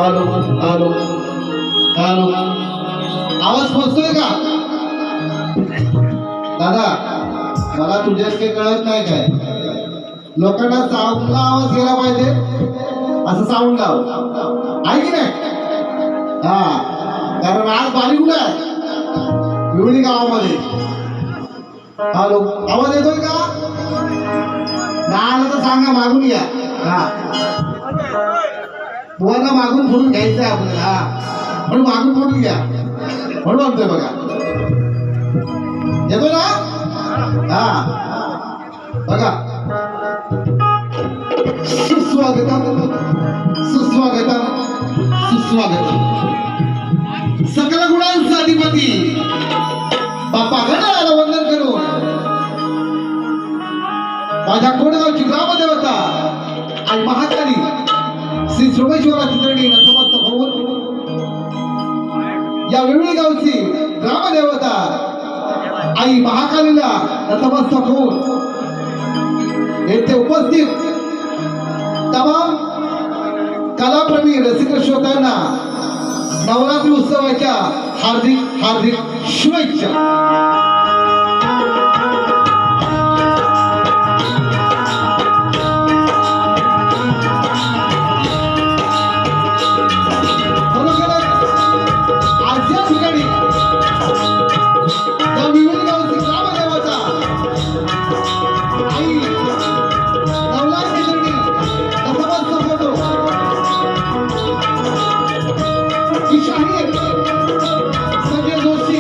Hello hello hello, आवाज पोहोचतोय का दादा? मला तुझ्यात काही कळत नाही काय? लोकांना साऊंडला आवाज गेला पाहिजे असं साऊंड लाव, आहे की नाही? हा, कारण आज बारीक आहे विवडी गावामध्ये. हॅलो, आवाज येतोय का? नाही आला तर सांगा, मागून घ्या. हा, बुवांना मागून फोडून घ्यायचंय आपल्याला. हा, पण मागून फोडून घ्या म्हणून म्हणतोय बघा. येतो ना? हा बघा, सुस्वागतम सुस्वागतम सुस्वागतम. सकल गुणांचा अधिपती बाप्पा गणाला वंदन करून माझ्या कोणगावची ग्रामदेवता आणि महाकाली श्री सोमेश्वराची चरणी नतमस्तक होऊन या वेगळी गावची ग्रामदेवता आई महाकालीला नतमस्तक होऊन येथे उपस्थित तमाम कलाप्रेमी रसिक श्रोत्यांना नवरात्री उत्सवाच्या हार्दिक हार्दिक शुभेच्छा. संजय जोशी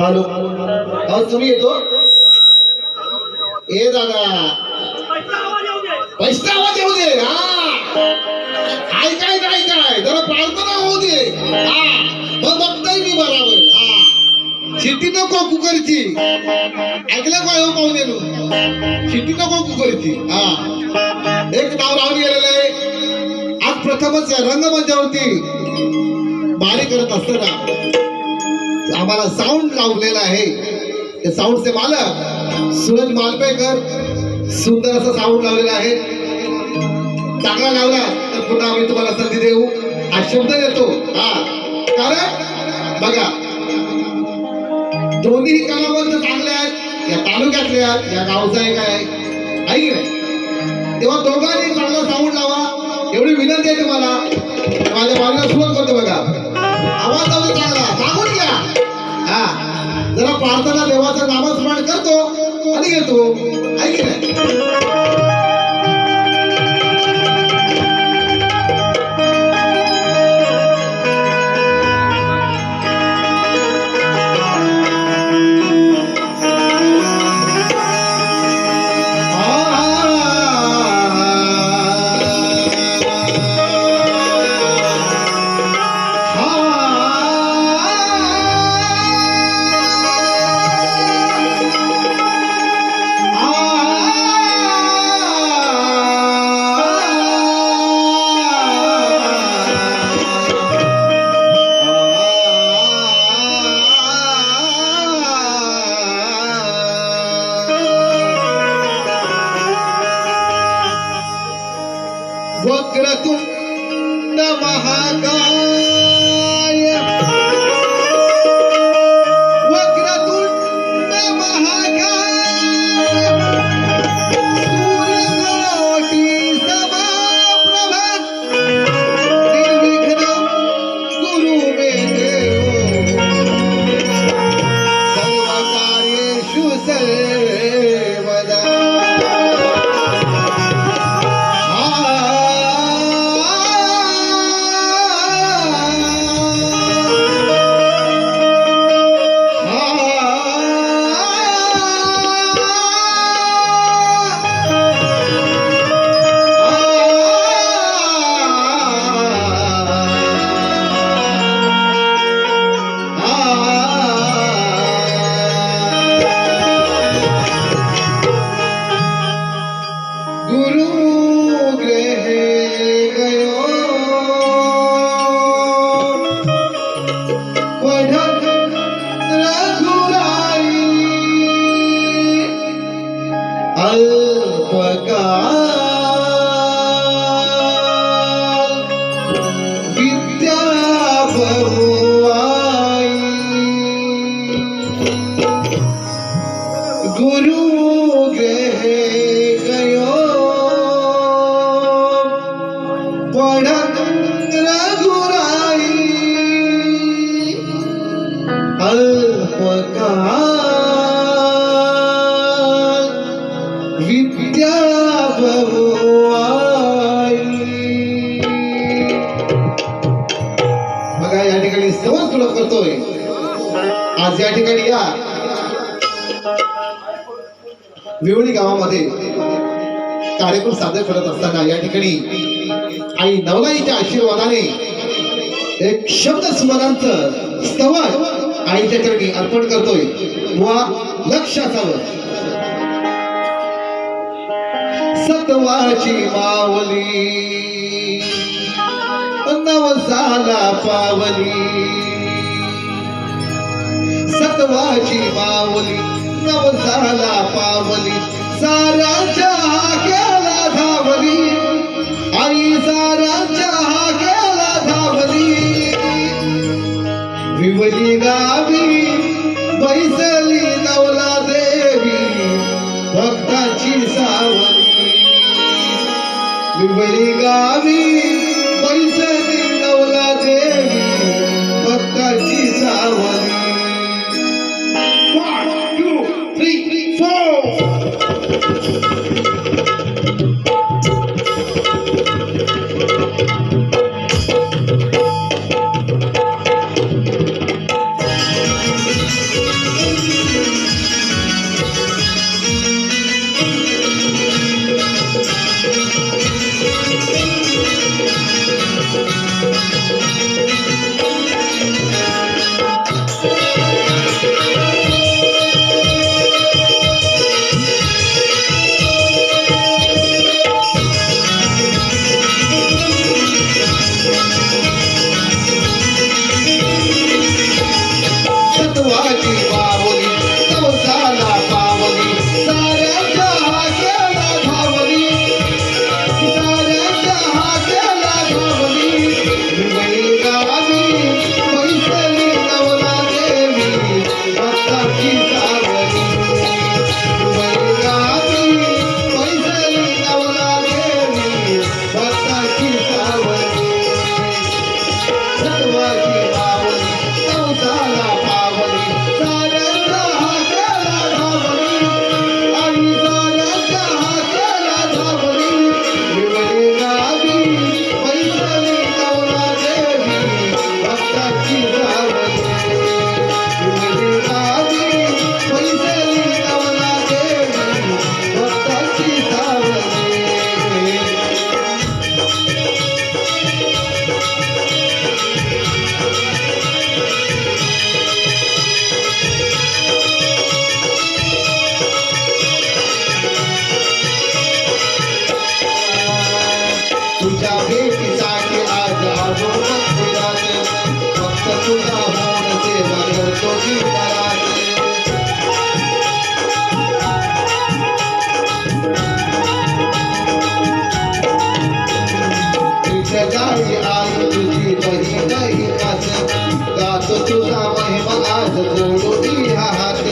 हॅलो अहो तुम्ही येतो ए दादा पैसा आवाज येऊ दे हा काय जरा प्रार्थना होऊ दे हा मग बघताय मी बरोबर हा शिट्टी नको कुकरची ऐकलं का हो पाहुणे शिट्टी नको कुकरची हा एक नाव राहून गेलेलं आहे आज प्रथमच रंगमंचावरती बारी करत असताना आम्हाला साऊंड लावलेला आहे ते साऊंडचे मालक सूरज मालपेकर सुंदर असं साऊंड लावलेला आहे चांगला लावला तर पुन्हा आम्ही तुम्हाला संधी देऊ हा शब्द देतो हा कारण बघा दोन्ही कलावंत चांगले आहेत या तालुक्यातले आहेत या गावचा एक आहे की नाही तेव्हा दोघांनी चांगला साऊंड लावा एवढी विनंती आहे तुम्हाला माझ्या बाजूला सुरुवात करतो बघा आवाज आवाज चांगला मागून घ्या हा जरा प्रार्थना देवाचं नामस्मरण करतो आणि घेतो आहे की नाही वक्रतुंड महाकाय वक्रतुंड महाकाय सूर्यकोटि समप्रभ निर्विघ्नं कुरु मे देव सर्वकार्येषु सर्वदा बघा या ठिकाणी सहज सुलभ करतोय आज या ठिकाणी या विवळी गावामध्ये कार्यक्रम सादर करत असताना या ठिकाणी आई नवलाईच्या आशीर्वादाने एक शब्द सुमनांचं स्तवन आईच्या चरणी अर्पण करतोय वा लक्ष असावं सत्वाची मावली नवसाला पावली सत्वाची मावली नवसाला पावली साराच्या हाक्याला धावली आई साराच्या हाक्याला धावली विवली गावी बैसली नवला देवी भक्ताची सावली विवली गावी बैसली नवला देवी भक्ताची सावली 1 2 3 4 Thank you. जगाई आई तुझी बहीण कास गात तुझा महिमा आज जोडून हात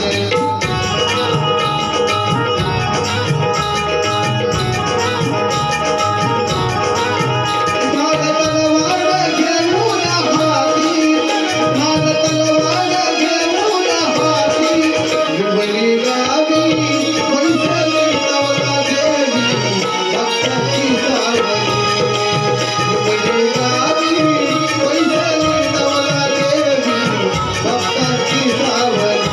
Sabe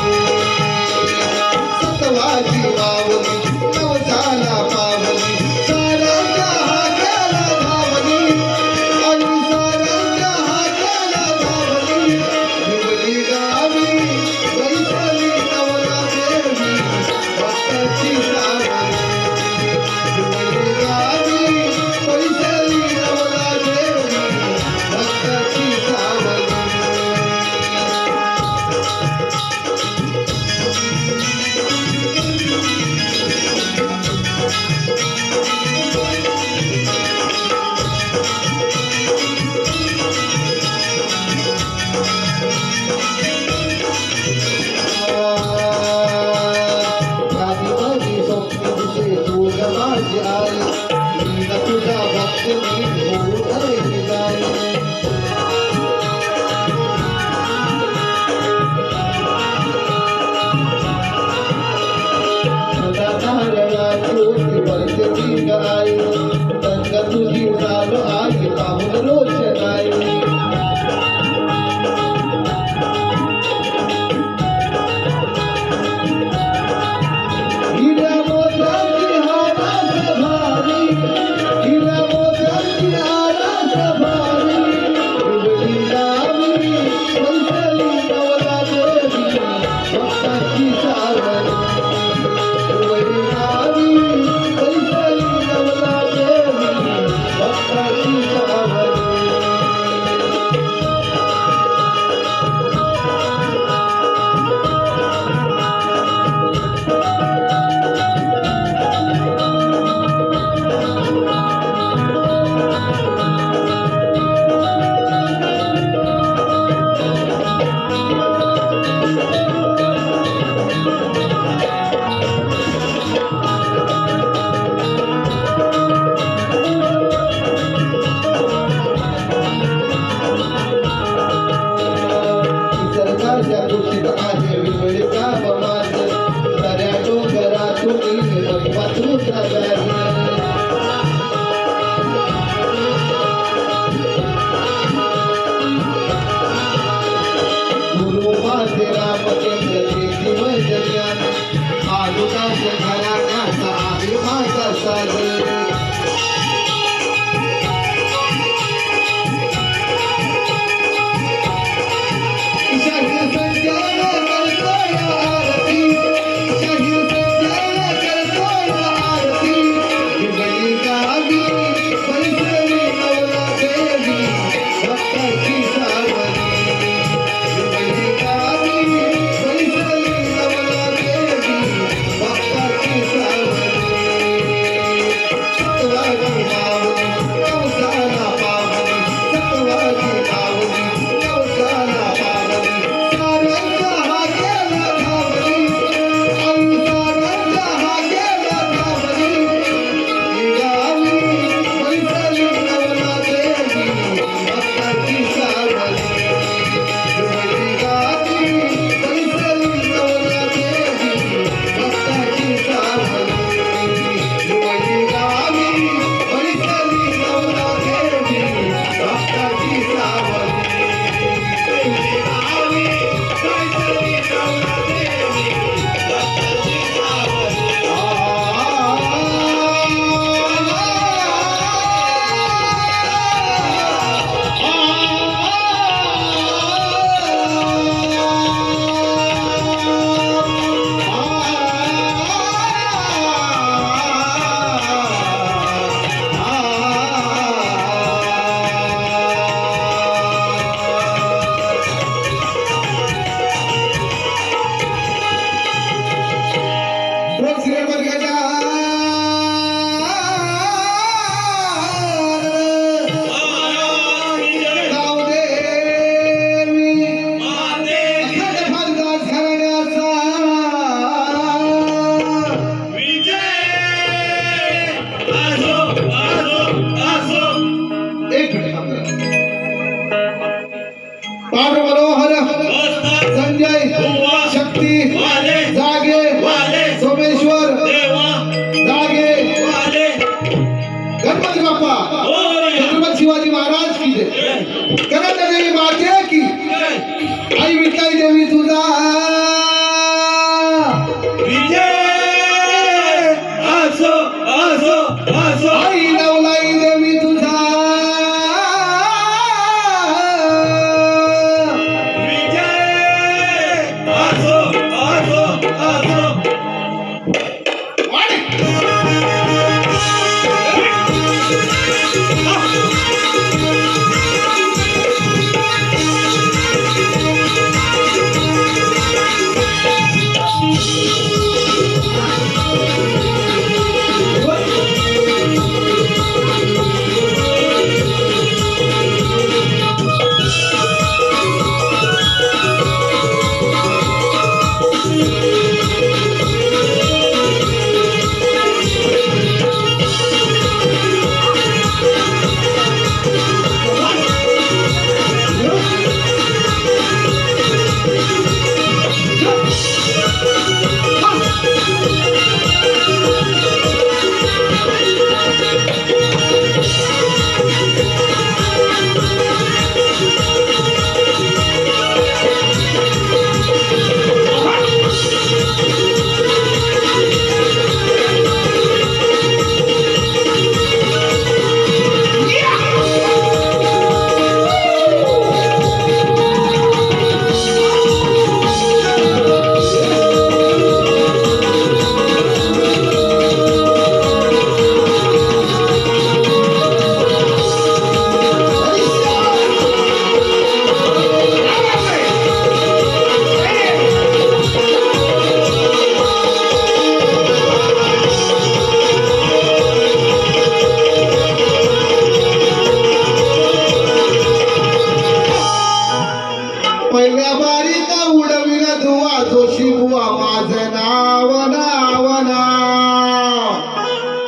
पहिल्या बारीचा उडविन धुवा जोशी बुवा माझं नाव नाव नाव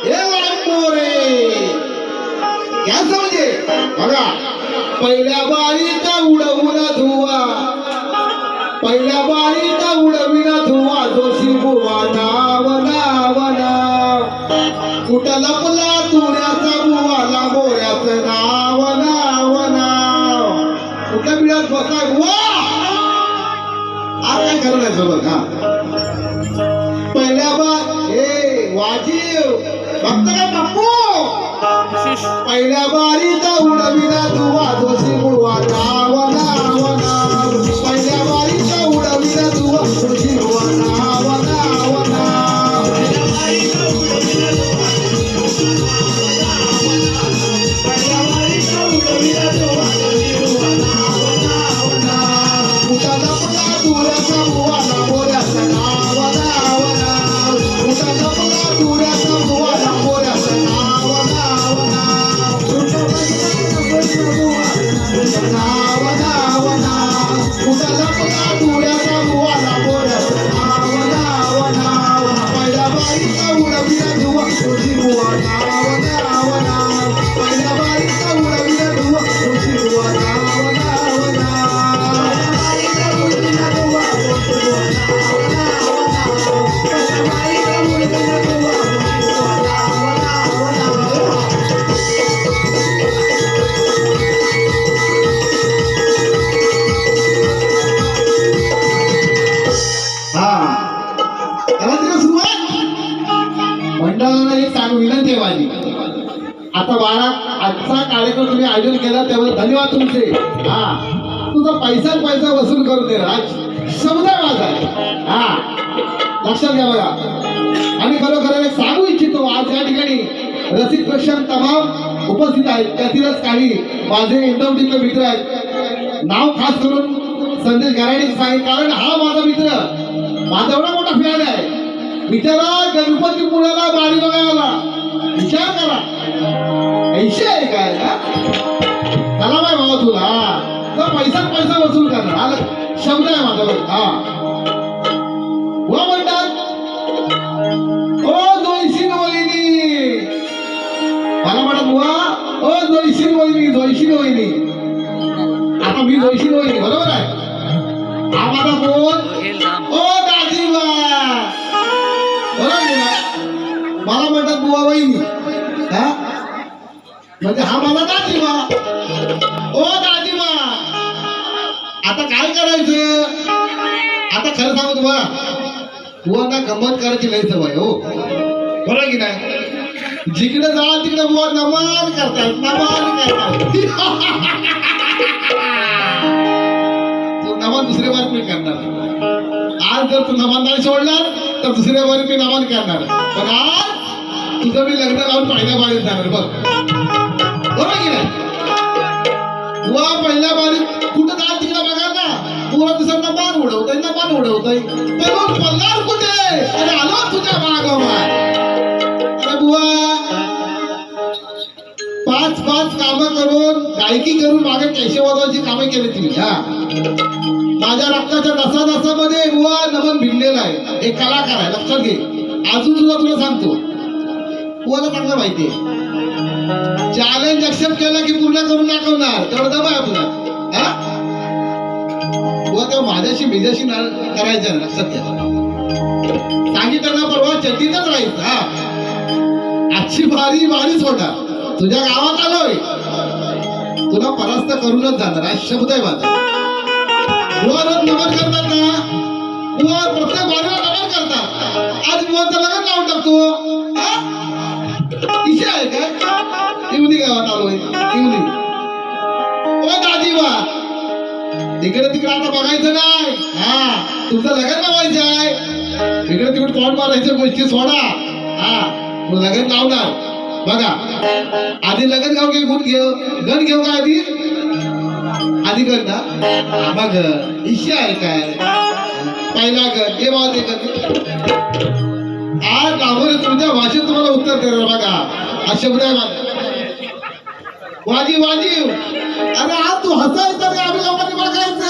हे मोरे क्या समजे बघा पहिल्या बारीचा उडवून धुवा पहिल्या बारीचा उडविन धुवा जोशी बुवा नाव नाव नाव कुठं लपला तुऱ्याचा बुवाला मोऱ्याचं नाव नाव नाव कुठल्या बिळात बसलाय बुवा आज काय करणार सोबत हा पहिल्या बार ए वाजीव बघता का बापू पहिल्या बारीचा उडविना धुवा जोशी बुवा नाव नाव नाव पहिल्या बारीचा उडविना धुवा जोशी बुवा नाव नाव नाव पहिल्या बारीचा उडविना धुवा पहिल्या बारीचा उडविना धुवा जोशी बुवा नाव नाव नाव उठाला पुला तुऱ्याचा बुवाला मोऱ्याचं नाव नाव नाव उठाला पुला तुऱ्याचा बुवाला मोऱ्याचं नाव नाव नाव नाव नाव नाव उठाला पुला तुऱ्याचा बुवाला मोऱ्याचं नाव नाव नाव पहिल्या बारीचा उडविना धुवा जोशी बुवा नाव नाव नाव पहिल्या बारीचा उडविना धुवा जोशी बुवा नाव नाव नाव मंडळाला एक सांगू विनंती आहे माझी आता बाळा आजचा कार्यक्रम तुम्ही आयोजन केला त्याबद्दल धन्यवाद तुमचे हा तुझा पैसा वसूल करून दे आज शब्द आहे माझा हा लक्षात घ्या बघा आणि खरोखर एक सांगू इच्छितो आज या ठिकाणी रसिक प्रशांत तमाम उपस्थित आहेत त्यातीलच काही माझे इंटरव्ह्यूचे मित्र आहेत नाव खास करून संदेश गराडे सांगितलं कारण हा माझा मित्र माझा एवढा मोठा फॅन आहे बिचारा गणपतीपुळ्याला बारी बघायला विचार करा 80 आहे काय चला बाय भावा तुला तर पैसा वसूल करणार आलं शब्द आहे माझा बघ हा व म्हणतात ओ जोयशीन वहिनी मला म्हणत बुवा ओ जोयशीन वहिनी आता मी जोयशीन वहिनी बरोबर आहे हा माझा फोन ओ दाजीबा बरोबर मला म्हणतात बुवा वहिनी हा म्हणजे हा मला दाजीबा ओ दाजीबा आता काय करायचं आता खरं सांगू तुम्हाला बुवांना गंमत करायची लय सवय हो बरोबर की नाही जिकडे जा तिकडे बुवा नमान करतात तो नमान दुसरी बार मी करणार आज जर तू नमन नाही सोडला तर दुसऱ्या वारी मी नमन करणार, पण आज तुझं मी लग्न लावून पहिल्या बारीत जाणार बघ, बरोबर की नाही? बुवा पहिल्या बारीत कुठं जात तिकडे बघा ना, बुवा दुसऱ्यांना मान उडवताय ना, मान उडवताय, पण मग पगार कुठे? अरे आलो तुझ्या मागोमाग. अरे बुवा 5-5 कामं करून गायकी करून मागे केशवदाची कामं केली तुम्ही. हा, माझ्या रक्ताच्या दसा बुवा नमन भिडलेला आहे, एक कलाकार आहे, लक्षात घे. अजून सुद्धा तुला सांगतो, बुवाला चांगलं माहितीये चॅलेंज एक्सेप्ट केला की पूर्ण करून दाखवणार, तेवढं दम आहे आपला. हा बुवा तेव्हा माझ्याशी बिजाशी करायचं ना, लक्षात घ्या. सांगितलं ना परवा चड्डीतच राहायचं. हा, आजची बारी सोडणार, तुझ्या गावात आलोय, तुला परास्त करूनच जाणार, हा शब्द आहे माझा. बुवा रोज नमन करतात ना, बुवा प्रत्येक बारीला नमन करतात. आज बुवाचं लग्न लावून टाकतो. इशा आहे काय? इवली गावात आलोय, इवली. ओ दाजीबा, इकडे तिकडे आता बघायचं नाही. हा, तुमचं लग्न लावायचं आहे, इकडे तिकडे तोंड मारायचं गोष्टी सोडा. हा, लग्न लावणार बघा, आधी लग्न गाव घेऊ गण घेऊ का आधी गण ना, मग इशा आहे काय पहिला गण हे बाबा ते गण. आज गावाने तुमच्या भाषेत तुम्हाला उत्तर देणार बघा, हा शब्द आहे माझा. वाजीव वाजीव, अरे आज तू हसायचं रे, आम्ही लोकांनी बघायचं.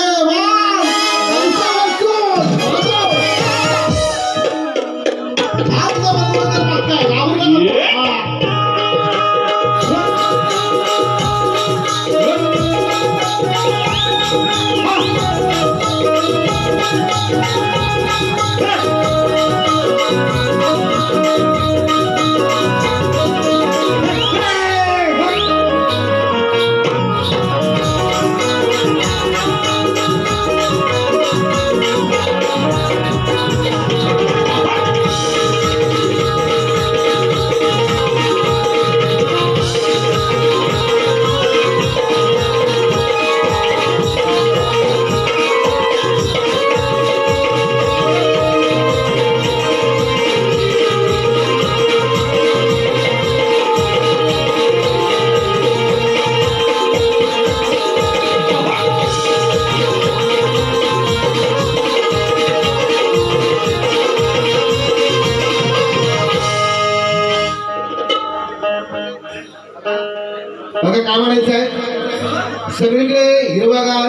बघा काय म्हणायचं आहे, सगळीकडे हिरवागार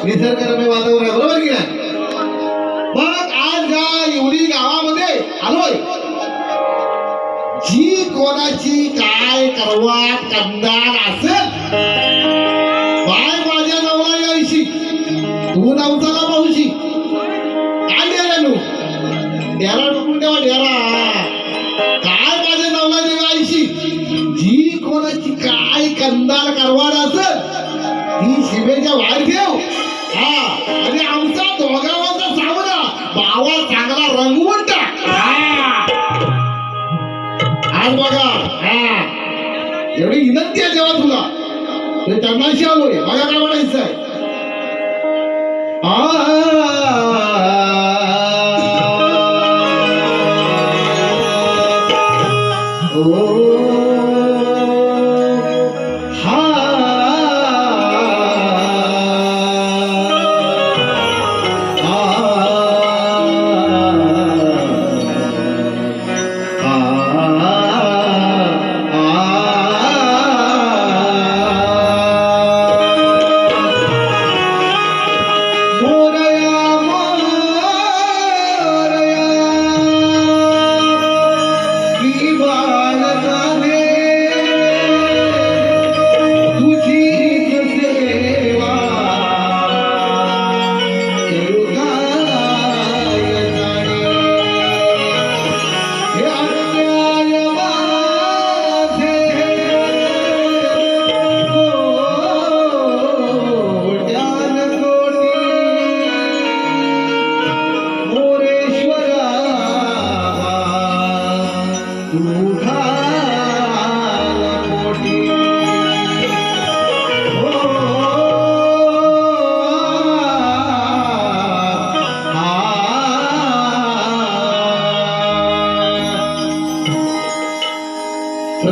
निसर्गरम्य वातावरण आहे, बरोबर की नाही? मग आज या एवढी गावामध्ये आलोय, जी कोणाची काय करवाट कंदार असेल, बाय माझ्या नवरा यायची, तू नवसाला पाहूशी, काय डेरा नू डेरा टुकून ठेवा डेरा, काय माझ्या नवरा यायची, जी कोणाची काय कंदार करवाड असेल ती शिवेच्या बाहेर ठेव. हा, आणि आमचा दोघांचा सावरा बावा चांगला रंगवून टाक. आज बघा, हा एवढी विनंती आहे तेव्हा तुला, ते त्यांनाशी आलोय. बघा काय म्हणायचं आहे, मोरया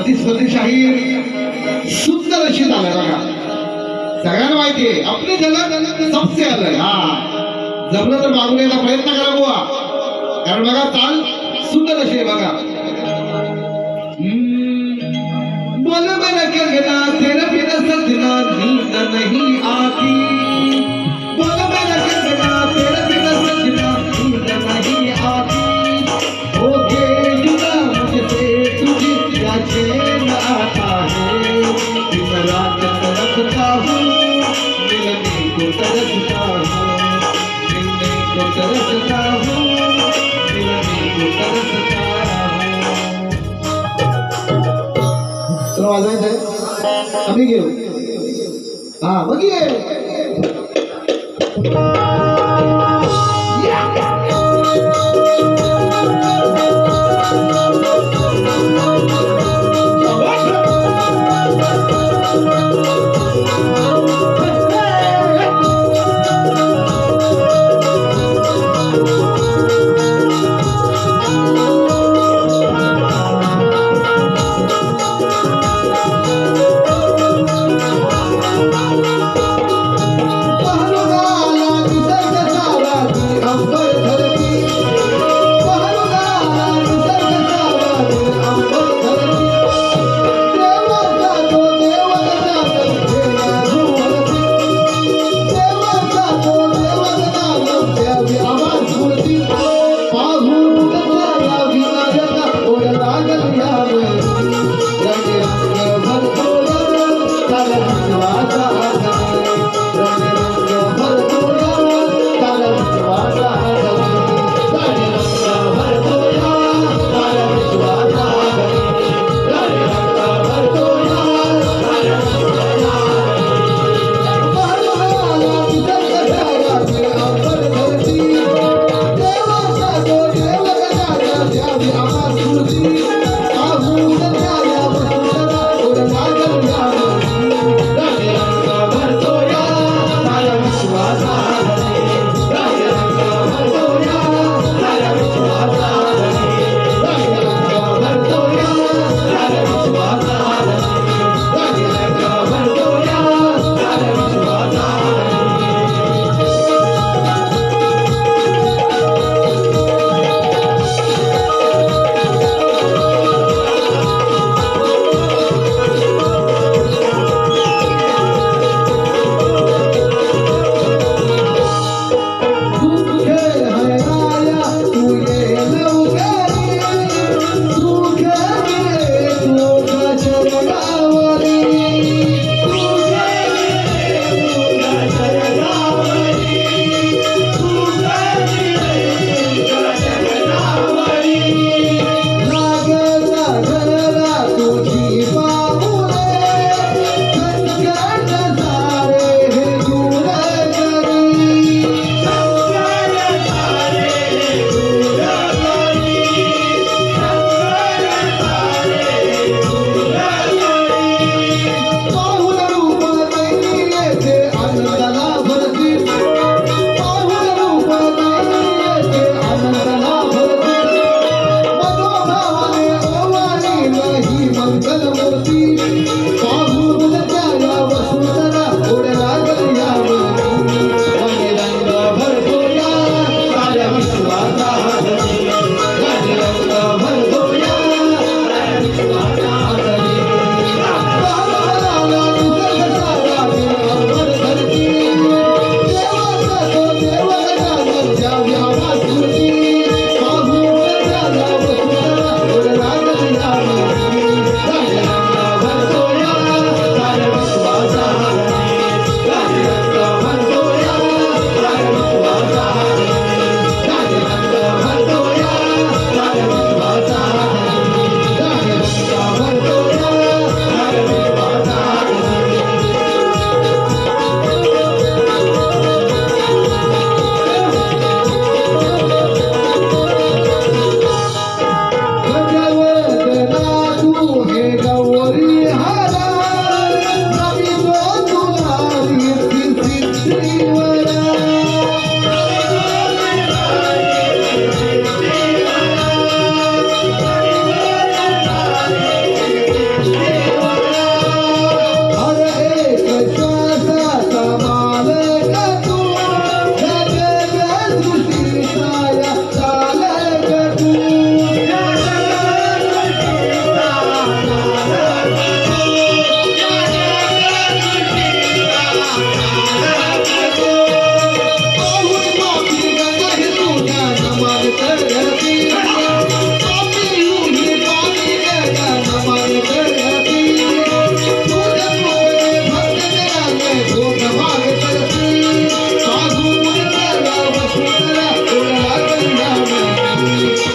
प्रतिस्पर्धी शाहीर सुंदर अशी झालाय बघा. सगळ्यांना माहितीये आपली जगत सबसे अलग. हा जमलं तर मागून यायचा प्रयत्न करा बुवा, कारण बघा चाल सुंदर अशी आहे बघा. बोल मेरा कंगना तेरा बिना सजना नींद नहीं आती. बोल मेरा कंगना तेरा बिना सजना नींद नहीं आती. हो के जुदा मुझसे तुझे क्या चैन आता है. दिन रात तड़पता हूँ मिलने को तरसता हूँ. मिलने को तरसता हूँ मिलने को तरसता हूँ. चलो वाजवायचंय आम्ही घेऊ. हा बघ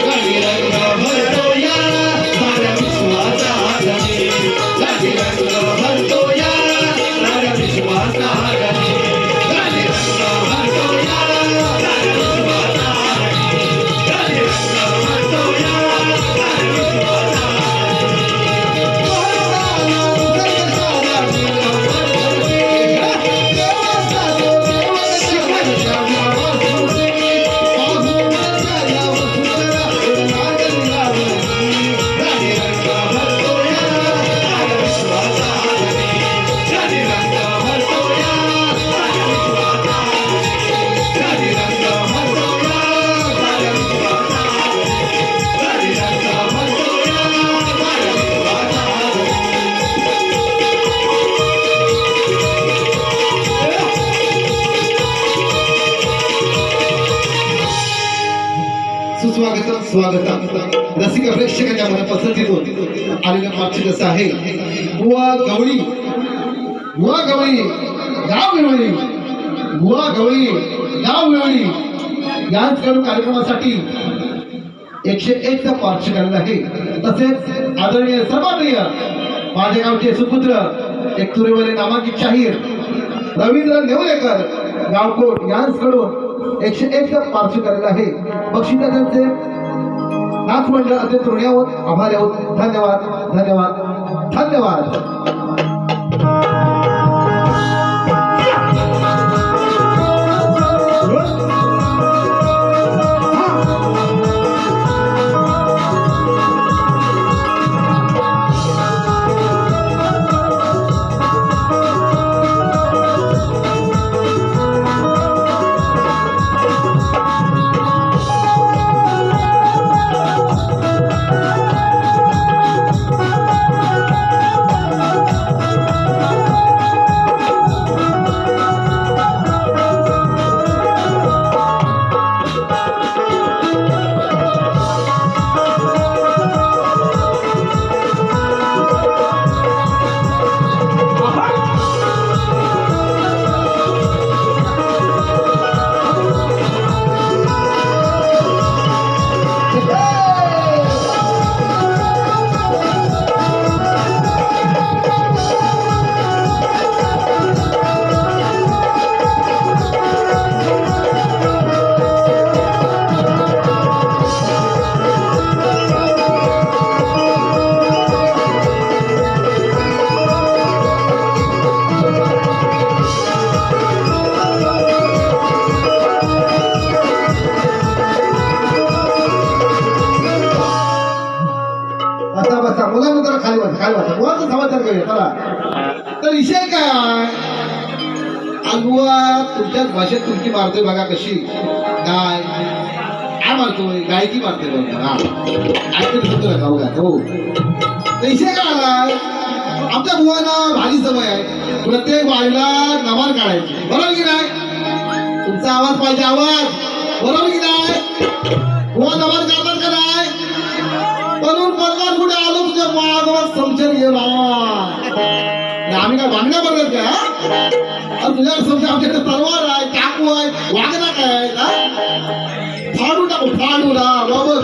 गाणी रंग भरतो या साऱ्या विश्वाचा गणी गाणी रंग भरतो या साऱ्या विश्वाचा गणी गाणी रंग भरतो या साऱ्या विश्वाचा गणी गाणी रंग भरतो या साऱ्या विश्वाचा गाणी रंग भरतो या साऱ्या विश्वाचा गणी गाणी रंग भरतो या साऱ्या विश्वाचा गाणी रंग भरतो या साऱ्या विश्वाचा गाणी रंग भरतो या साऱ्या विश्वाचा सुस्वागतम स्वागतम रसिक प्रेक्षकांच्या मनपसंतीतून आलेलं पाच कसं आहे बुवा गवळी गाव मिळवणी बुवा गवळी गाव मिळवणी याच कडून कार्यक्रमासाठी 101 चा पार्श्व केलेला आहे. तसेच आदरणीय सर्वप्रिय माझ्या गावचे सुपुत्र एक तुरेवले नामांकित शाहीर रवींद्र नेवलेकर गावकोट यांच्याकडून 101 चा पार्श्व केलेला आहे. बक्षिसा त्यांचे नाच मंडळ अत्यंत ऋणी आहोत, आभारी आहोत. धन्यवाद धन्यवाद धन्यवाद. मुलांना जरा खाली बसा बुवाचा समाचार करूया चला. तर विषय काय बुवा तुमच्याच भाषेत तुमची मारतोय बघा कशी काय मारतोय गायकी मारतोय बघा. हा ऐकत होतो नका बघा. हो तर विषय काय आला आमच्या बुवाना भारी सवय आहे प्रत्येक वारीला नमाज काढायची. बरोबर की नाही? तुमचा आवाज पाहिजे आवाज. बरोबर की नाही? बुवा नमाज काढतात का नाही? म्हणून पगार कुठे आलो तुझ्या मागवात समजून गेला. आम्ही काय भांडण्या बघत का तुझ्या समजा आमच्याकडे तलवार आहे चाकू आहे वागणा काय फाडू टाकू फाडू ना बरोबर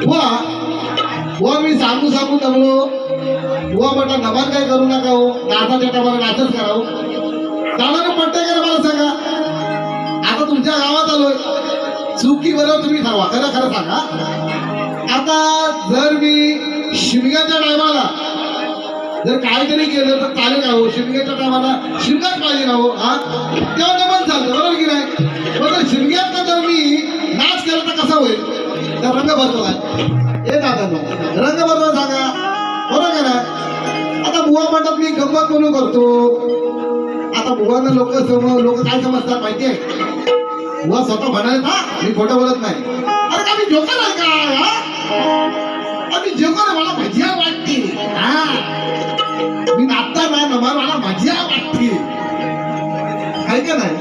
बुवा मी सांगू दमलो बुवा म्हटलं नमाज काय करू नका हो नाचाच्या टायमाला नाचच करावं चालानं पडतंय का मला सांगा. आता तुमच्या गावात आलोय चुकी बरोबर तुम्ही ठरवा खरं खरं सांगा. आता जर मी शिमग्याच्या टायमाला जर काहीतरी केलं तर चालेल का हो. शिमग्याच्या टायमाला शिमगाच पाहिजे ना हो. हा तेव्हा नमन चालतं बरोबर की नाही. पण शिमग्यात जर मी नाच केला तर कसा होईल. तर रंग भरतो काय हे दादा रंग भरतो सांगा बरोबर का नाही. आता बुवा म्हणतात मी गंमत म्हणून करतो. आता बुवांना लोक काय समजतात माहितीये बुवा स्वतः म्हणाले हा मी खोटं बोलत नाही. अरे का मी जोकर आहे का मी जोकर मला मजा वाटते. हा मी नाचताना नमाज मला मजा वाटते आहे का नाही.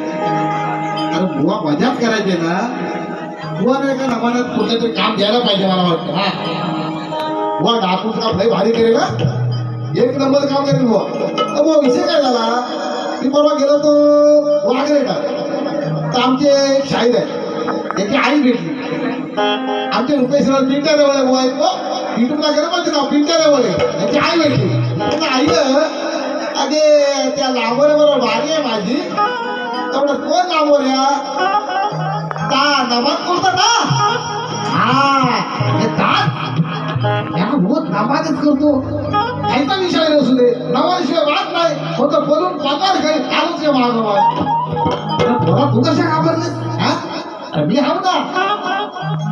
अरे बुवा मजाच करायचे ना बुवा नाही का नमाजात कुठलं तरी काम द्यायला पाहिजे मला वाटतं. हा बुवा डाकूचं काम लई भारी करेल ना एक नंबर काम करेल बुवा. तर बुवा विषय काय झाला मी परवा गेलो तो वागरेटा तर आमचे एक शाहीर आहे त्याची आई भेटली. आमचे रुपेश्वर पिंट्या जवळ बोलायचो युट्यूबला गेलं पण नाव पिंट्या जवळ त्यांची आई भेटली आई अगे त्या लांबर बरोबर भारी आहे माझी तेवढं कोण लांबर या ता नमाज करतो ना हा रोज नमाजच करतो काहीचा विषय असू दे नमाजशिवाय वाद नाही होतं बोलून पगार काही आलोच का मागोवा तू कशा घाबरलीस हा मी हाव ना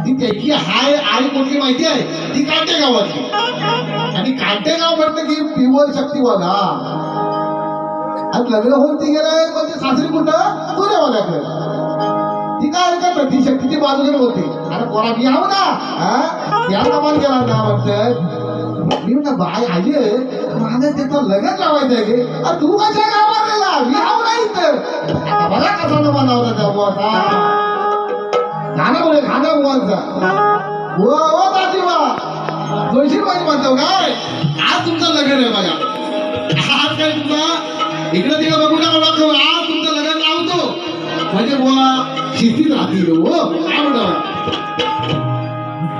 ती त्याची हाय आई कोणती माहिती आहे ती काटे गावाची आणि काटे गाव म्हटलं की प्युअर शक्तीवाला आणि लग्न होऊन ती गेलाय म्हणजे सासरी कुठं तुझ्यावाल्याकडे ती काय ऐकत ती शक्तीची बाजूकडे होती अरे कोणा मी हाव ना या कमाल केला ना म्हणतात मी म्हणलं बाय आई माझं त्याचं लग्न लावायचं आहे गे तू कशा गावाला मी हाव ना इथं आता बघा कसा नवा लावला त्या बुवाचा गाणं बोले गाणं बुवांचा हो दाजीबा जोशी बाई म्हणतो काय आज तुमचं लग्न आहे बघा आज काय तुमचा इकडे तिकडे बघू नका दाखव आज तुमचं लग्न लावतो म्हणजे बुवा शिस्तीत राहतील हो काय म्हणतो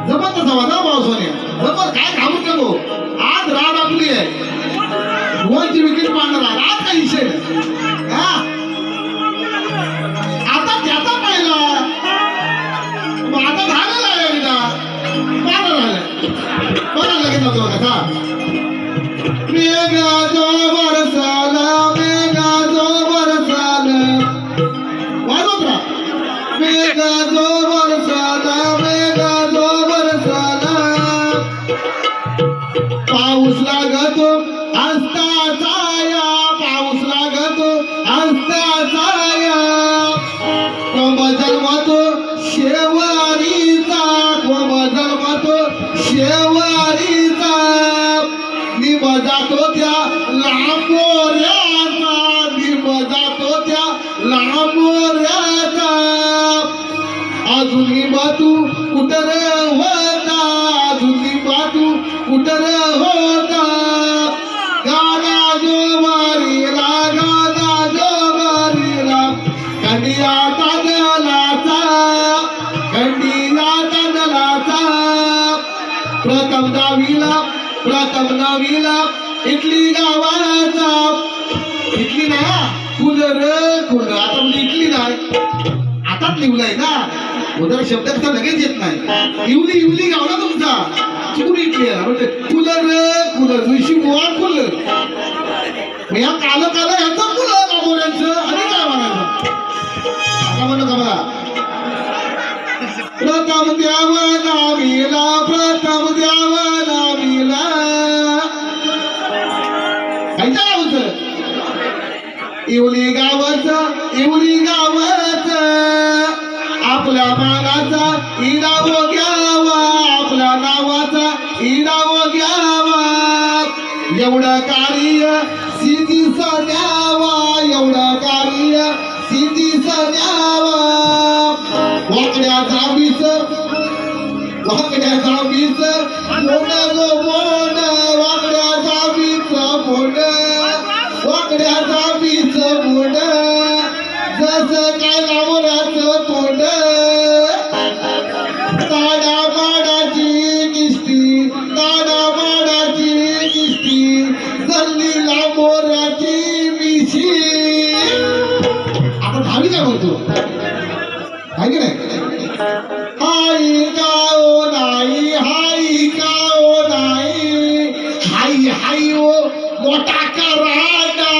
जमत नसावा ना पावसाने जमत काय घाबरू नको आज रात आपली आहे बुवांची विकेट पाडणार आज काय विषय हा आता त्याचा पाहिला आता झालेला आहे एकदा बरं झालं बरं लगेच नव्हतं कसा मेघा जो बरसाला मेघा जो बरसाला वाजवत राहा मेघा जो बरसाला मेघा जो बरसाला पाऊस लागतो असता छाया पाऊस लागतो असता छाया कोंब जन्मतो शेवारीचा कोंब जन्मतो शेवारीचा निम जातो त्या लांबोऱ्याचा निम जातो त्या लांबोऱ्याचा अजूनही बातू कुठर होता अजूनही बातू कुठर होता गाना जो मारीला कंडिया तांदळाचा कंडिया तांदळाचा प्रथम दहावीला इटली गावाचा इटली ना कुलर कुल आता म्हणजे इटली नाही आताच लिवलाय ना उदर शब्द कसा लगेच येत नाही इवली गाव ना तुमचा चुकून इटली आहे म्हणजे कुलर तुळशी बुवा कुलर मग या काल ह्याचं मुलं गावोऱ्यांचं आणि काय म्हणायचं आता म्हणू का मला प्रथम द्यावा नावीला प्रथम द्यावा नावीला कायच्या गावचं इवली गावाचं आपल्या मानाचा इडावो घ्यावा आपल्या नावाचा इडावो घ्यावा एवढं कार्य सिद्धीचा द्यावा एवढं कार्य सिद्धीचा द्यावा वाकड्या जावीच मोड गो मोड वाकड्या जावीच मोड वाकड्या जावीच मोड जसं काय लावराचं तोंड ताडा माडाची किस्ती जल्ली लांबोऱ्याची मिशी आता दहावी काय म्हणतो आहे की नाही हाई गाओ नाही हाई ओ मोठा कराडा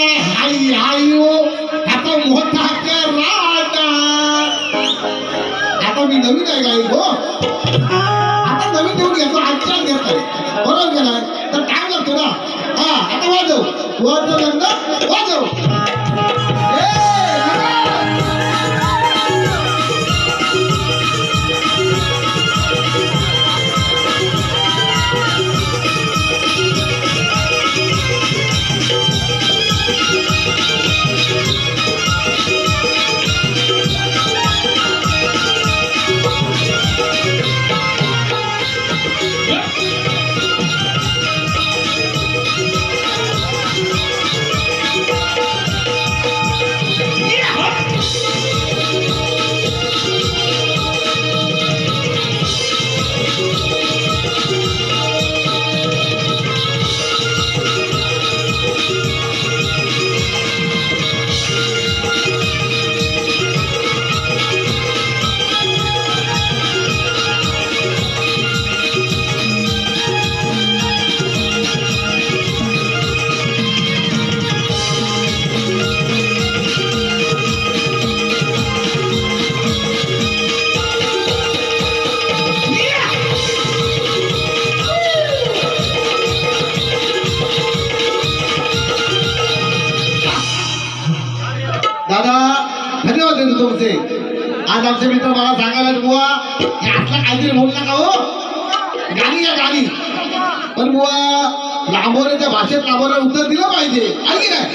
हाई ओ आता मोठा कराडा आता मी नवीन आहे गाई हो आता नवीन देऊन घेतो आजच्या घेत आहे बरोबर गेलाय तर टाइम लागतो ना हा आता वाजव लग्न वाजव आमचे मित्र मला सांगायला बुवा यातला काहीतरी बोल नका हो, गाणी या गाणी. पण बुवा लांबोऱ्याच्या भाषेत लांबोऱ्याला उत्तर दिलं पाहिजे, आहे की नाही?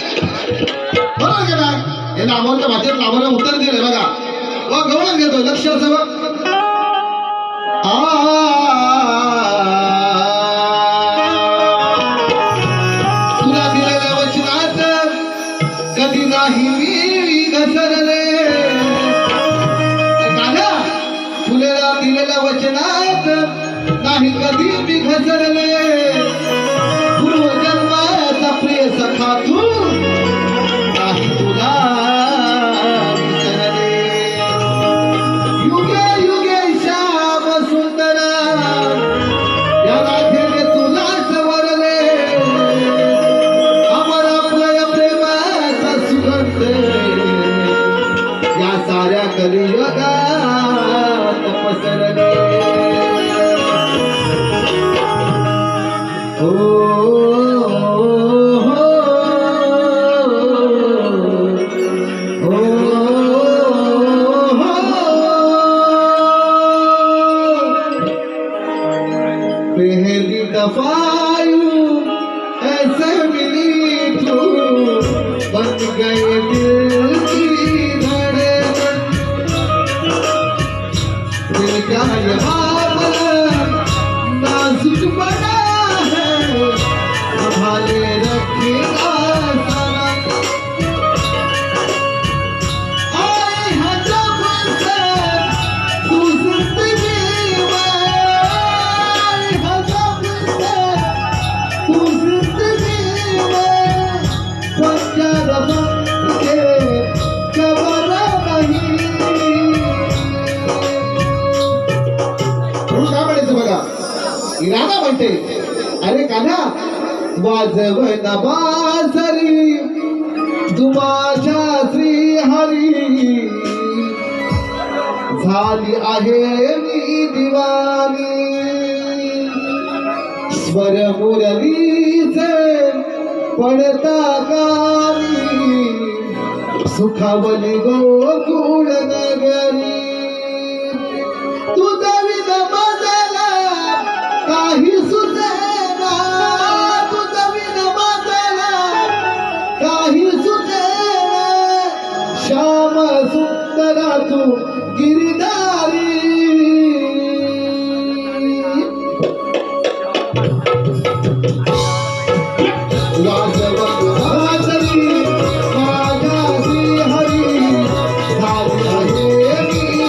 बरोबर का नाही? हे लांबोऱ्याच्या भाषेत लांबोऱ्याला उत्तर दिले बघा. गवळण घेतोय, लक्ष असं बघ. तुला दिलेल्या वचनात कधी नाही मी घसरले. गाण्या तुला दिलेल्या वचनात नाही कधी मी घसरले. पूर्वजन्माचा प्रिय सखा तू नाही तुला विसरले. युगे युगे श्याम सुंदर या राधेने तुला सवरले. अमर आपल्या प्रेमाचा सुगंध या साऱ्या कलियुगात पसरले. पहली दफा यूं ऐसे मिली तू बन गए दिल की धड़कन. दिल का ये मामला नाजुक बना है संभाले रखेगा सनम. आए हैं जब से तू जिंदगी में, आए हैं जब से तू जिंदगी में. पंजर बन के कबर नहीं. म्हणून काय म्हणायचं बघा, इरादा म्हणते अरे कान्हा वाजवण बासरी दुमाच्या श्री हरी. झाली आहे मी दिवानी स्वर मुरलीचे पडता कानी. सुखावली गोकुळ नगरी. तुझा विध बदला काही सुचेना. तुझा विध बदला काही सुचेना. श्याम सुंदरा तू गिरिधारी. वाजवण बासरी माझ्या श्री हरी. झाली आहे मी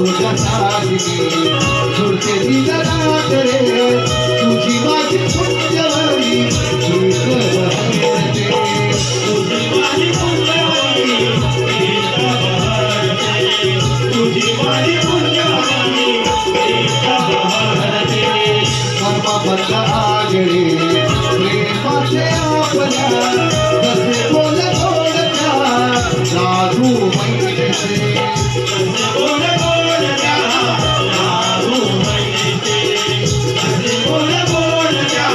तुझ्या साजिनी झुरते दिलरात रे तुझी माझी पुण्यवळी झुळक बहरते तुझी माझी पुण्यवाणी गीता बहरते तुझी माझी पुण्यवाणी गीता बहरते कर्मबंध आगळे प्रेमाचे आपल्या कसे बोल गोडच्या जादू मैत्रीचे बोल बोल त्या लागू मैत्रीचे बोल बोल त्या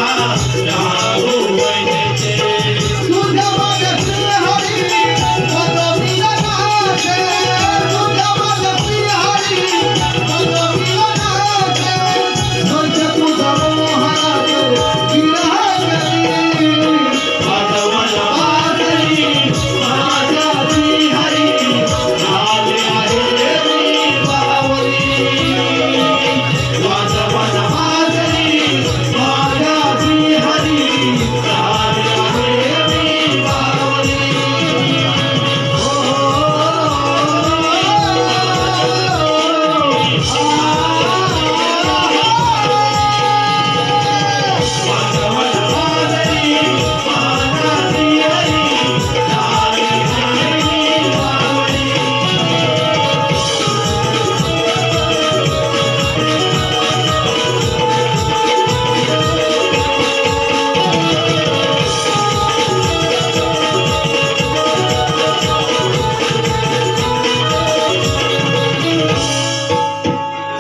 लागू मैत्रीचे तुझ्या माझ्या श्रीहरी पदवीला नाचे तुझ्या माझ्या श्रीहरी पदवीला नाचे म्हणजे तुझा मोहनात विरहगती माझं मन वाजली माझ्या श्रीहरी झाले आहे मी बावली माझं मन वाजली माझ्या श्रीहरी झाले आहे मी बावली माझं मन वाजली माझ्या श्रीहरी झाले आहे मी बावली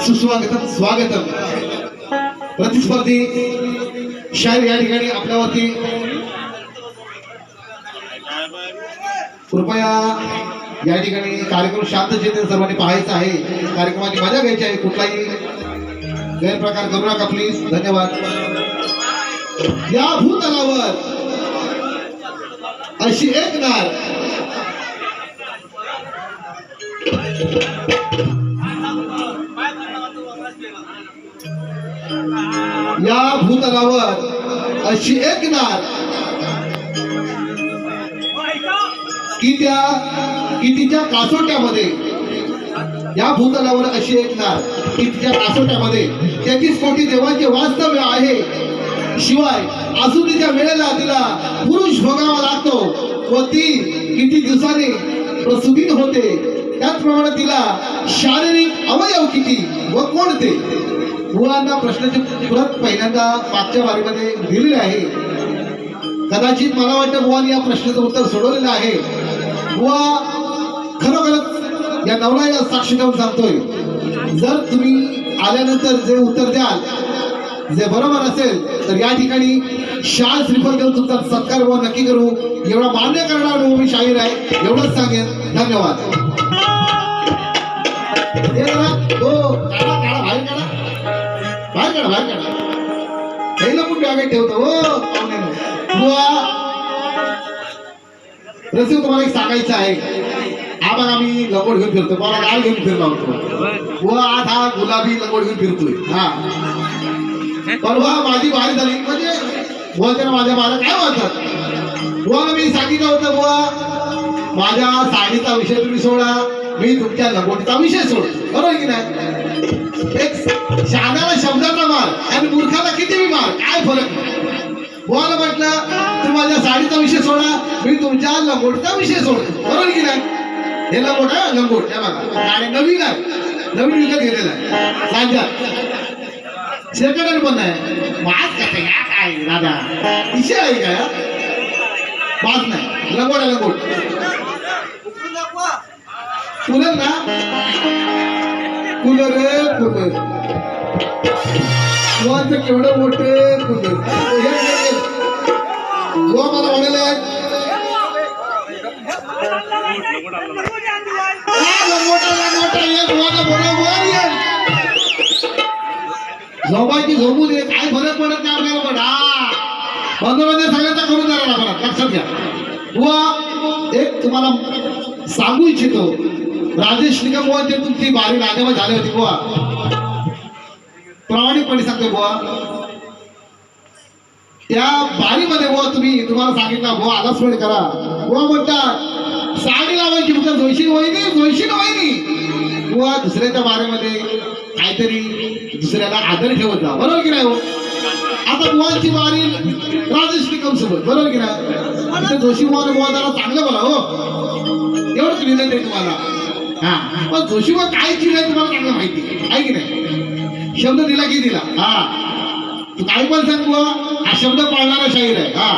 सुस्वागतम स्वागतम प्रतिस्पर्धी शाहीर या ठिकाणी आपल्यावरती कृपया या ठिकाणी कार्यक्रम शांततेने सर्वांनी पाहायचा आहे कार्यक्रमाची मजा घ्यायची आहे कुठलाही गैरप्रकार करू नका प्लीज धन्यवाद या भूतलावर अशी एक नार या भूतलावर अशी एक नार की तिच्या कासोट्यामध्ये या भूतलावर अशी एक नार की तिच्या कासोट्यामध्ये 33 कोटी देवांचे वास्तव्य आहे शिवाय आसुतीच्या वेळेला तिला पुरुष भोगावा लागतो व ती किती दिवसांनी प्रसूती होते त्याचप्रमाणे तिला शारीरिक अवयव किती व कोणते मुलांना प्रश्नाची परत पहिल्यांदा मागच्या बारीमध्ये दिलेले आहे कदाचित मला वाटतं बुवांनी या प्रश्नाचं उत्तर सोडवलेलं आहे बुवा खरोखरच या नवऱ्याला साक्षी देऊन सांगतोय जर तुम्ही आल्यानंतर जे उत्तर द्याल जे बरोबर असेल तर या ठिकाणी शाल श्रीफल देऊन तुमचा सत्कार बुवा नक्की करू एवढा मान्य करणार मी शाहीर आहे एवढंच सांगेन धन्यवाद हे जरा, हो काढा काढा बाहेर काढा बाहेर काढा बाहेर काढा काही लपून बॅगेत ठेवतो हो पाहुण्यानं बुवा रसिक तुम्हाला एक सांगायचं आहे हा बघा आम्ही लंगोट घेऊन फिरतो मला गाल घेऊन फिरला होतो बुवा आज हा गुलाबी लंगोट घेऊन फिरतोय हा परवा माझी बारी झाली म्हणजे बोलते ना माझ्या माझ्या काय म्हणतात बुवा मी सांगितलं होतं बुवा माझ्या साडीचा विषय तुम्ही सोडा मी तुमच्या लंगोटीचा विषय सोडतो बरोबर की नाही एक शहाण्याला शब्दाचा मार आणि मूर्खाला किती बी मार काय फरक नाही बुवाला म्हटलं तुम्ही माझ्या साडीचा विषय सोडा मी तुमच्या लंगोटचा विषय सोडतो बरोबर की नाही हे लंगोट आहे लंगोट हे बघा आणि नवीन आहे नवीन विकत घेतलेला आहे सांगा सेकंड हँड पण आहे पाच कसं या काय दादा विषय आहे काय पाच नाही लंगोट आहे लंगोट कूलर ना कूलर कूलर बुवाचं केवढं मोठं कूलर बुवा मला म्हणाले झोपायची झोपू दे काय फरक पडत नाही आपल्याला पण हा बंदोबस्त सगळ्यांचा करून जाणार आपण लक्षात घ्या बुवा एक तुम्हाला सांगू इच्छितो राजेश निकम बुवा ते तुमची बारी राजामा झाली होती बुवा प्रामाणिकपणे सांगतो बुवा त्या बारीमध्ये बुवा तुम्हाला सांगितलं बुवा आलाच वेळ करा बुवा म्हणतात साडी लावायची फक्त जोशी वहिनी बुवा दुसऱ्याच्या बारेमध्ये काहीतरी दुसऱ्याला आदर ठेवत जा, बरोबर की नाही हो? आता बुवांची वारी राजेश निकम सोबत, बरोबर की नाही? आता जोशी बुवा जरा चांगलं बोला हो, एवढंच विनंती आहे तुम्हाला. हा पण जोशी बुवा काय चिड आहे तुम्हाला चांगलं माहिती आहे की नाही? शब्द दिला की दिला. हा तू काय पण सांग बुवा, हा शब्द पाळणारा शाहीर आहे. हा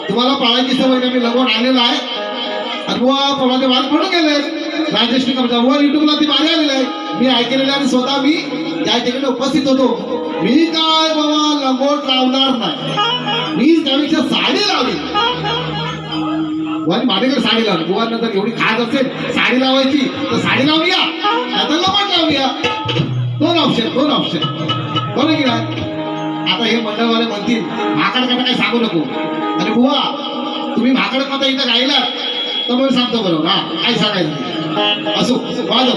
तुम्हाला पाळायची सवय नाही, मी लगवून आलेला आहे आणि बुवा कोणाचे वाद पडून गेले. राजेश निकमचा बुवा युट्यूबला ती बारी आलेली आहे, मी ऐकलेलं आणि स्वतः मी त्या ठिकाणी उपस्थित होतो. मी काय बाबा लंगोट लावणार नाही, मी त्यापेक्षा साडी लावली. बुवानी माझ्याकडे साडी लावली. बुवांना जर एवढी खास असेल साडी लावायची तर साडी लावूया, आता लंगोट लावूया. दोन ऑप्शन बरोबर की नाही? आता हे मंडळवाले म्हणतील भाकड कथा काही सांगू नको, आणि बुवा तुम्ही भाकड कथा इथं गायला तर मग सांगतो बरोबर. हा काय सांगायचं असो वाजव.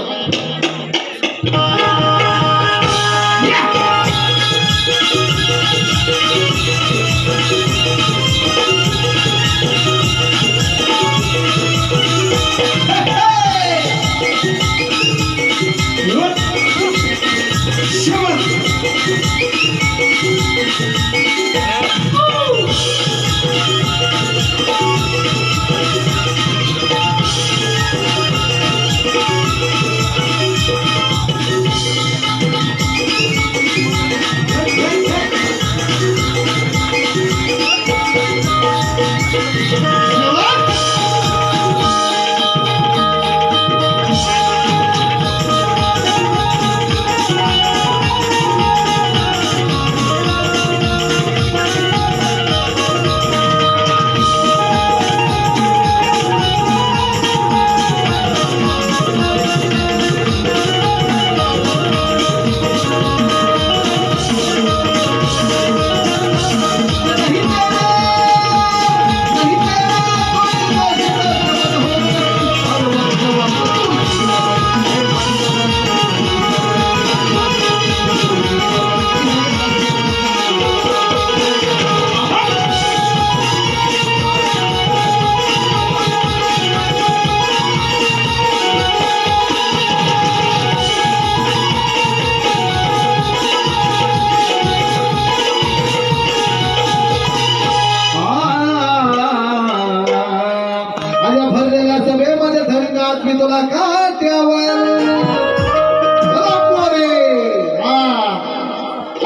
मी तुला काट्यावर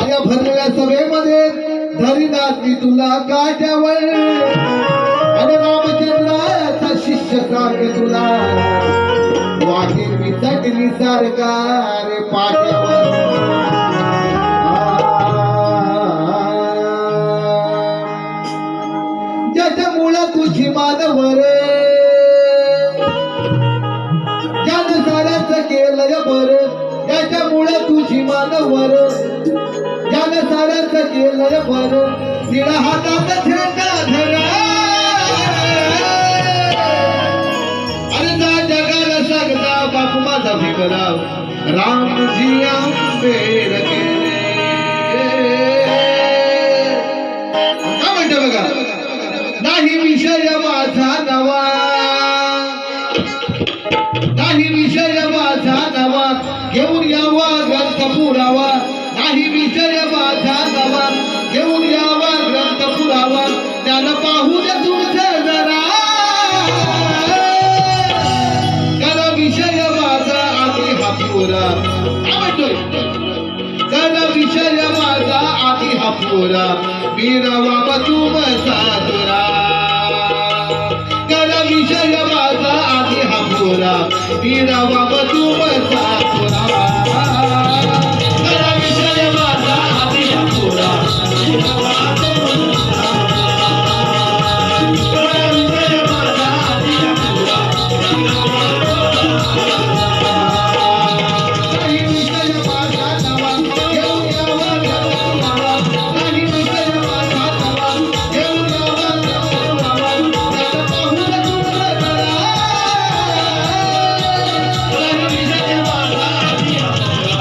आया भरलेल्या सभेमध्ये धरीनाथ मी तुला काट्यावर, आणि रामचंद्राचा शिष्य सांगे तुला वाटेल मी चटणी सारखा रे पाट्यावर. ज्याच्यामुळं तुझी मानवर केलं बर, त्याच्यामुळं तुझी मानवर ज्यानं साऱ्यांचं केलं बर, तिला हातात झेंडा धरा आणि जा जगाला सांगता बापू माझा भिकराव रामजी आंबेर केले. काय म्हणते बघा, नाही विषय माझा नवा, नाही विषय माझा नवा घेऊन यावा ग्रंथ पुरावा, नाही विषय माझा नवा घेऊन यावा ग्रंथ पुरावा, त्याला पाहू दे तुमचं जरा, त्याला विषय माझा आधी हा पुरा. काय म्हणतोय? त्याला विषय माझा आधी हा पुरा, मीरावा बतूम साधुरा. त्याला विषय माझा आधी हा पुरा, मीरावा बतूम साधुरा. त्याला विषय माझा आधी हा पुरा, मीरावा बतूम साधुरा. त्याला विषय माझा आधी हा पुरा, मीरावा बतूम साधुरा. काही विषय माझा नवा घेऊन यावा ग्रंथ पुरावा, काही विषय माझा नवा घेऊन यावा ग्रंथ पुरावा, त्याला पाहू दे तुमचं जरा, काही विषय माझा आधी हा पुरा.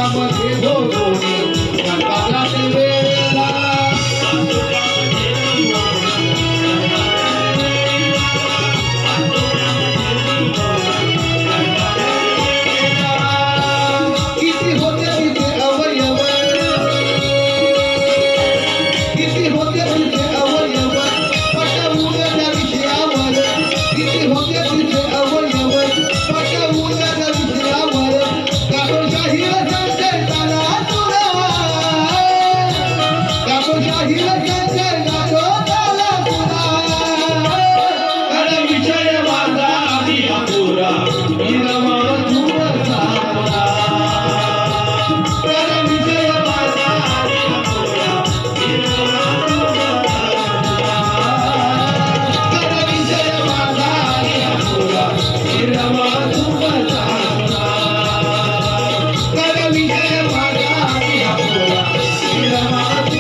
पांडुरंगामध्ये भोगोनी गणपाला ते वेळेला किती होते तिथे अवयव किती होते तिथे अवयव पटवून त्या विषयावर किती होते तिथे अवयव पटवून त्या विषयावर कापडशाहीला संशयताना तुला कापडशाहीला संशयताना तुला अरे विषय माझा आधी अपुरा हिरवा तुझा सारा अरे विषय माझा आधी अपुरा हिरवा अरे विषय माझा आधी अपुरा हिरवा तुझा सारा अरे विषय माझा आधी अपुरा हिरवा तुझा सारा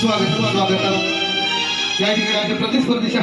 स्वागतम या ठिकाणी प्रतिस्पर्धी